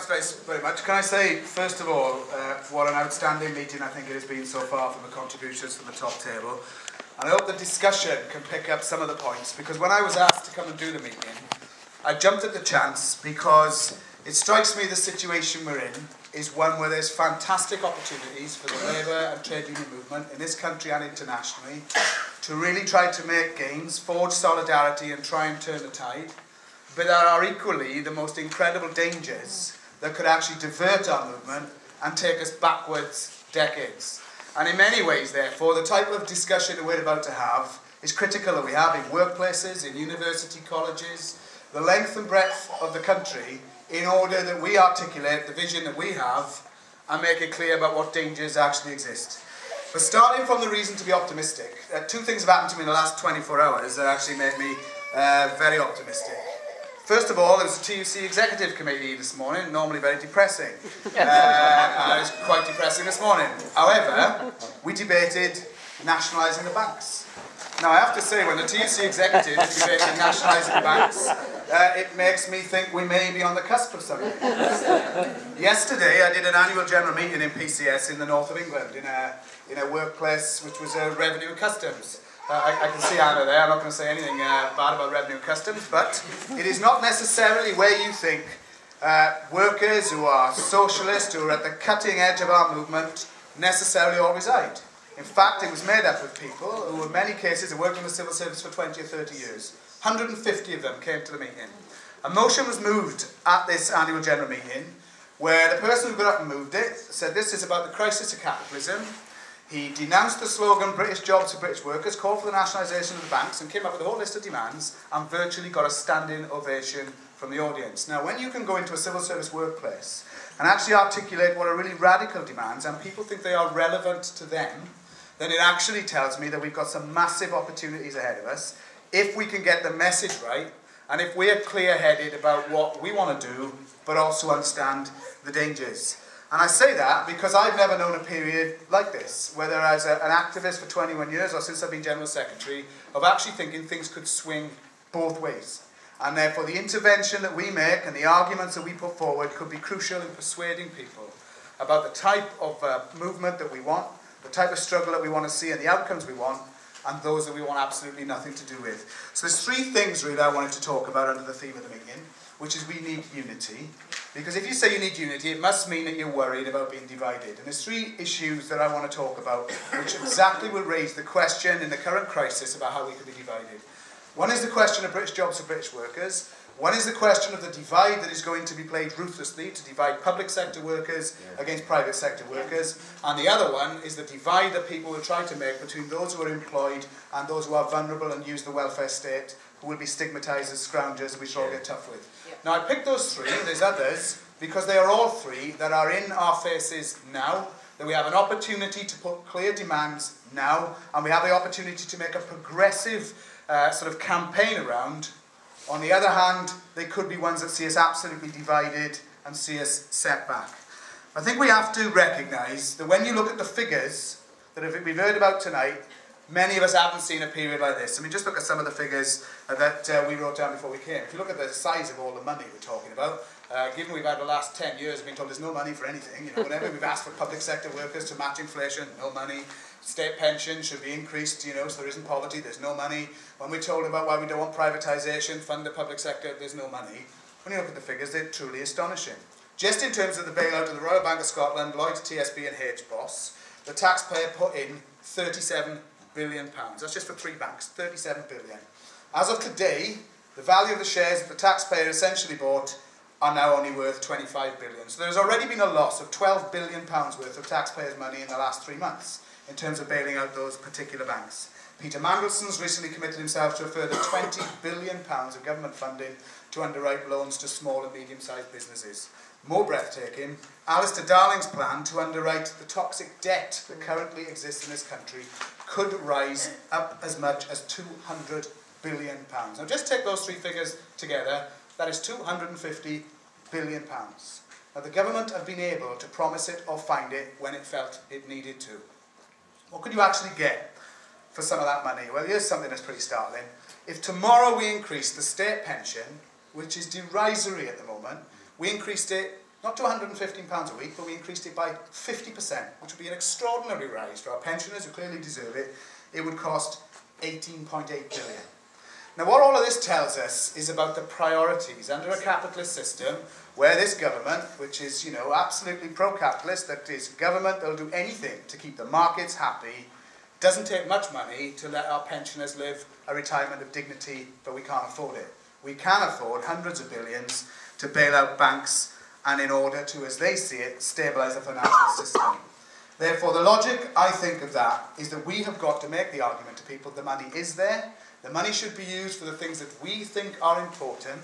Thanks very much. Can I say, first of all, what an outstanding meeting I think it has been so far from the contributions from the top table. And I hope the discussion can pick up some of the points, because when I was asked to come and do the meeting, I jumped at the chance because it strikes me the situation we're in is one where there's fantastic opportunities for the labour and trade union movement in this country and internationally to really try to make gains, forge solidarity and try and turn the tide. But there are equally the most incredible dangers that could actually divert our movement and take us backwards decades. And in many ways, therefore, the type of discussion that we're about to have is critical that we have in workplaces, in university colleges, the length and breadth of the country, in order that we articulate the vision that we have and make it clear about what dangers actually exist. But starting from the reason to be optimistic, two things have happened to me in the last 24 hours that actually made me very optimistic. First of all, there was a TUC Executive Committee this morning, normally very depressing. It was quite depressing this morning. However, we debated nationalising the banks. Now, I have to say, when the TUC Executive is debating nationalising the banks, it makes me think we may be on the cusp of something. Yesterday, I did an annual general meeting in PCS in the north of England, in a workplace which was Revenue and Customs. I can see Anna there. I'm not going to say anything bad about Revenue and Customs, but it is not necessarily where you think workers who are socialist, who are at the cutting edge of our movement, necessarily all reside. In fact, it was made up of people who in many cases have worked in the civil service for 20 or 30 years. 150 of them came to the meeting. A motion was moved at this annual general meeting where the person who got up and moved it said this is about the crisis of capitalism. He denounced the slogan British jobs for British workers, called for the nationalisation of the banks and came up with a whole list of demands and virtually got a standing ovation from the audience. Now, when you can go into a civil service workplace and actually articulate what are really radical demands and people think they are relevant to them, then it actually tells me that we've got some massive opportunities ahead of us if we can get the message right and if we're clear-headed about what we want to do but also understand the dangers. And I say that because I've never known a period like this, whether as an activist for 21 years or since I've been General Secretary, of actually thinking things could swing both ways. And therefore the intervention that we make and the arguments that we put forward could be crucial in persuading people about the type of movement that we want, the type of struggle that we want to see and the outcomes we want, and those that we want absolutely nothing to do with. So there's three things really I wanted to talk about under the theme of the meeting, which is we need unity. Because if you say you need unity, it must mean that you're worried about being divided. And there's three issues that I want to talk about, which exactly will raise the question in the current crisis about how we could be divided. One is the question of British jobs for British workers. One is the question of the divide that is going to be played ruthlessly to divide public sector workers against private sector workers. And the other one is the divide that people will try to make between those who are employed and those who are vulnerable and use the welfare state, who will be stigmatised as scroungers, which we'll all get tough with. Now, I picked those three, there's others, because they are all three that are in our faces now, that we have an opportunity to put clear demands now, and we have the opportunity to make a progressive sort of campaign around. On the other hand, they could be ones that see us absolutely divided and see us set back. I think we have to recognise that when you look at the figures that we've heard about tonight, many of us haven't seen a period like this. I mean, just look at some of the figures that we wrote down before we came. If you look at the size of all the money we're talking about, given we've had the last 10 years been told there's no money for anything, you know, whenever we've asked for public sector workers to match inflation, no money. State pension should be increased, you know, so there isn't poverty, there's no money. When we're told about why we don't want privatisation, fund the public sector, there's no money. When you look at the figures, they're truly astonishing. Just in terms of the bailout of the Royal Bank of Scotland, Lloyds, TSB and HBOS, the taxpayer put in £37 billion. That's just for three banks, 37 billion. As of today, the value of the shares that the taxpayer essentially bought are now only worth 25 billion. So there's already been a loss of £12 billion worth of taxpayers' money in the last 3 months in terms of bailing out those particular banks. Peter Mandelson's recently committed himself to a further £20 billion of government funding to underwrite loans to small and medium-sized businesses. More breathtaking, Alistair Darling's plan to underwrite the toxic debt that currently exists in this country could rise up as much as £200 billion. Now just take those three figures together, that is £250 billion. Now the government have been able to promise it or find it when it felt it needed to. What could you actually get for some of that money? Well, here's something that's pretty startling. If tomorrow we increase the state pension, which is derisory at the moment, we increased it not to £115 a week, but we increased it by 50%, which would be an extraordinary rise for our pensioners who clearly deserve it. It would cost 18.8 billion. Now what all of this tells us is about the priorities under a capitalist system where this government, which is, you know, absolutely pro-capitalist, that is government that will do anything to keep the markets happy, doesn't take much money to let our pensioners live a retirement of dignity, but we can't afford it. We can afford hundreds of billions to bail out banks and in order to, as they see it, stabilise the financial system. Therefore, the logic, I think, of that is that we have got to make the argument to people the money is there, the money should be used for the things that we think are important,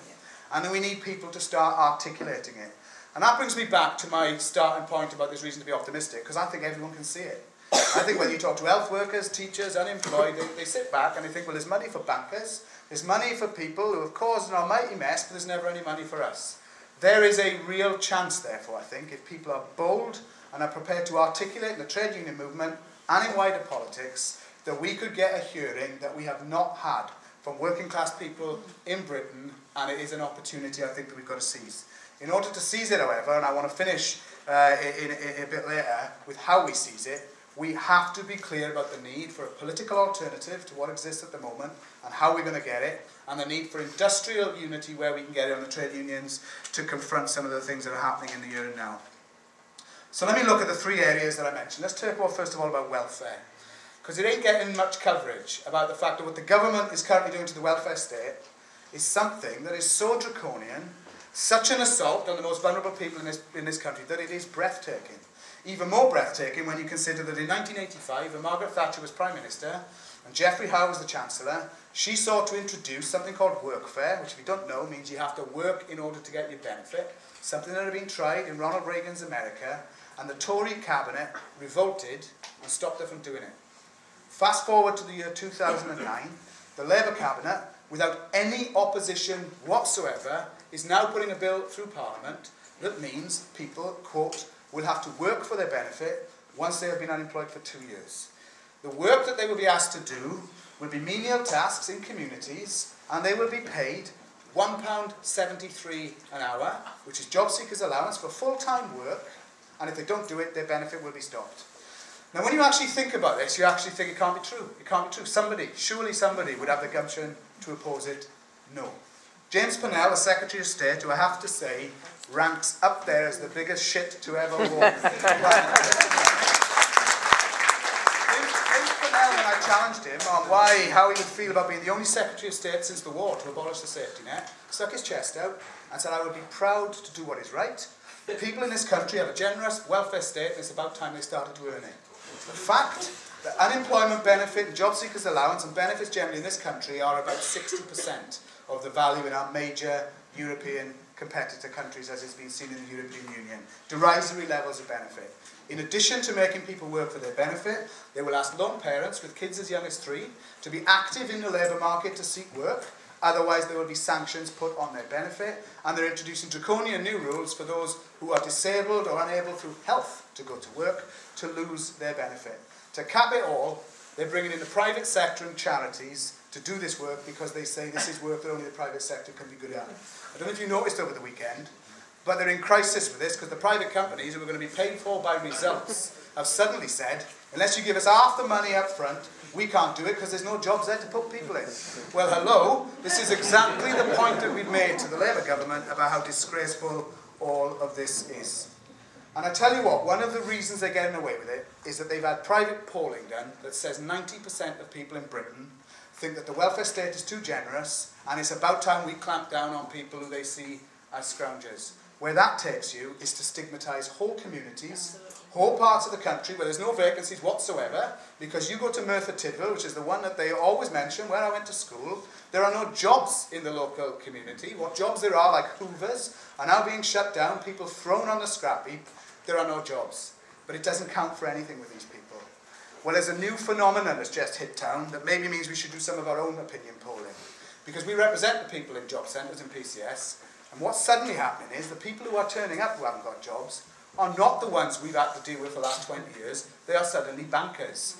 and then we need people to start articulating it. And that brings me back to my starting point about there's reason to be optimistic, because I think everyone can see it. I think when you talk to health workers, teachers, unemployed, they sit back and they think, well, there's money for bankers, there's money for people who have caused an almighty mess, but there's never any money for us. There is a real chance, therefore, I think, if people are bold and are prepared to articulate in the trade union movement and in wider politics, that we could get a hearing that we have not had from working class people in Britain, and it is an opportunity I think that we've got to seize. In order to seize it, however, and I want to finish in a bit later with how we seize it, we have to be clear about the need for a political alternative to what exists at the moment and how we're going to get it, and the need for industrial unity where we can get it on the trade unions to confront some of the things that are happening in the here and now. So let me look at the three areas that I mentioned. Let's talk about, first of all, about welfare. Because it ain't getting much coverage about the fact that what the government is currently doing to the welfare state is something that is so draconian, such an assault on the most vulnerable people in this country, that it is breathtaking. Even more breathtaking when you consider that in 1985, when Margaret Thatcher was Prime Minister and Geoffrey Howe was the Chancellor, she sought to introduce something called workfare, which if you don't know means you have to work in order to get your benefit, something that had been tried in Ronald Reagan's America, and the Tory cabinet revolted and stopped her from doing it. Fast forward to the year 2009, the Labour cabinet, without any opposition whatsoever, is now putting a bill through Parliament that means people, quote, will have to work for their benefit once they have been unemployed for 2 years. The work that they will be asked to do will be menial tasks in communities, and they will be paid £1.73 an hour, which is job seekers' allowance for full-time work, and if they don't do it, their benefit will be stopped. Now, when you actually think about this, you actually think it can't be true. It can't be true. Surely somebody would have the gumption to oppose it. No. James Pennell, the Secretary of State, who I have to say ranks up there as the biggest shit to ever walk. James Pennell, when I challenged him on how he would feel about being the only Secretary of State since the war to abolish the safety net, stuck his chest out and said, I would be proud to do what is right. The people in this country have a generous welfare state, and it's about time they started to earn it. The fact that unemployment benefit and job seekers allowance and benefits generally in this country are about 60% of the value in our major European competitor countries, as it's been seen in the European Union. Derisory levels of benefit. In addition to making people work for their benefit, they will ask lone parents with kids as young as 3 to be active in the labour market to seek work. Otherwise, there will be sanctions put on their benefit, and they're introducing draconian new rules for those who are disabled or unable through health to go to work to lose their benefit. To cap it all, they're bringing in the private sector and charities to do this work because they say this is work that only the private sector can be good at. I don't know if you noticed over the weekend, but they're in crisis with this because the private companies who are going to be paid for by results have suddenly said, unless you give us half the money up front, we can't do it because there's no jobs there to put people in. Well, hello, this is exactly the point that we've made to the Labour government about how disgraceful all of this is. And I tell you what, one of the reasons they're getting away with it is that they've had private polling done that says 90% of people in Britain think that the welfare state is too generous and it's about time we clamp down on people who they see as scroungers. Where that takes you is to stigmatise whole communities, whole parts of the country where there's no vacancies whatsoever, because you go to Merthyr Tydfil, which is the one that they always mention, where I went to school, there are no jobs in the local community. What jobs there are, like hoovers, are now being shut down, people thrown on the scrap heap. There are no jobs. But it doesn't count for anything with these people. Well, there's a new phenomenon that's just hit town that maybe means we should do some of our own opinion polling. Because we represent the people in job centres and PCS, and what's suddenly happening is the people who are turning up who haven't got jobs are not the ones we've had to deal with for the last 20 years. They are suddenly bankers.